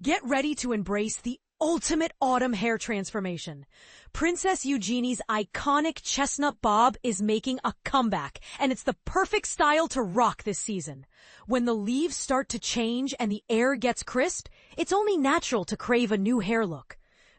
Get ready to embrace the ultimate autumn hair transformation. Princess Eugenie's iconic chestnut bob is making a comeback, and it's the perfect style to rock this season. When the leaves start to change and the air gets crisp, it's only natural to crave a new hair look.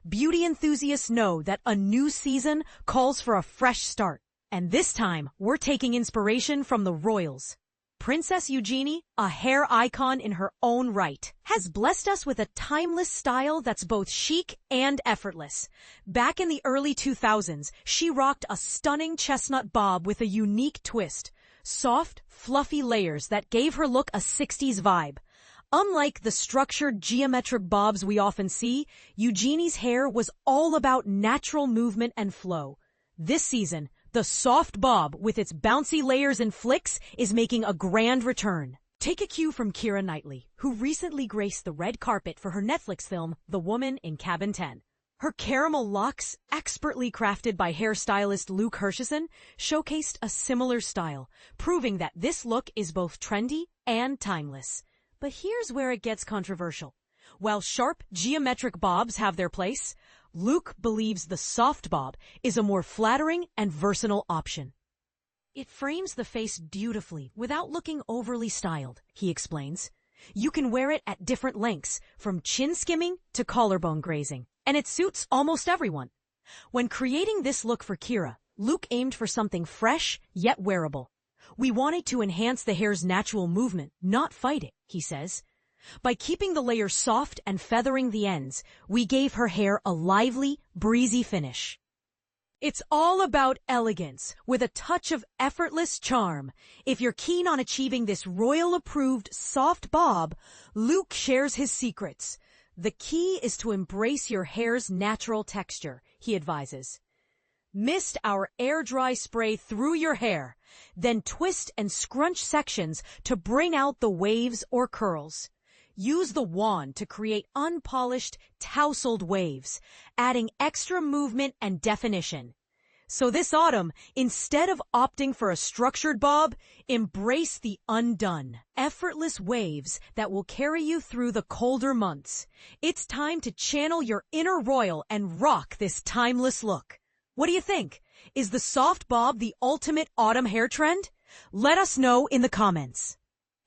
Beauty enthusiasts know that a new season calls for a fresh start, and this time we're taking inspiration from the royals. Princess Eugenie, a hair icon in her own right, has blessed us with a timeless style that's both chic and effortless. Back in the early 2000s, she rocked a stunning chestnut bob with a unique twist. Soft, fluffy layers that gave her look a 60s vibe. Unlike the structured geometric bobs we often see, Eugenie's hair was all about natural movement and flow. This season, the soft bob with its bouncy layers and flicks is making a grand return. Take a cue from Kiera Knightley, who recently graced the red carpet for her Netflix film, The Woman in Cabin 10. Her caramel locks, expertly crafted by hairstylist Luke Hersheson, showcased a similar style, proving that this look is both trendy and timeless. But here's where it gets controversial. While sharp, geometric bobs have their place, Luke believes the soft bob is a more flattering and versatile option. It frames the face beautifully without looking overly styled, he explains. You can wear it at different lengths, from chin skimming to collarbone grazing, and it suits almost everyone. When creating this look for Kiera, Luke aimed for something fresh yet wearable. We wanted to enhance the hair's natural movement, not fight it, he says. By keeping the layers soft and feathering the ends, we gave her hair a lively, breezy finish. It's all about elegance, with a touch of effortless charm. If you're keen on achieving this royal-approved soft bob, Luke shares his secrets. The key is to embrace your hair's natural texture, he advises. Mist our air-dry spray through your hair, then twist and scrunch sections to bring out the waves or curls. Use the wand to create unpolished, tousled waves, adding extra movement and definition. So this autumn, instead of opting for a structured bob, embrace the undone, effortless waves that will carry you through the colder months. It's time to channel your inner royal and rock this timeless look. What do you think? Is the soft bob the ultimate autumn hair trend? Let us know in the comments.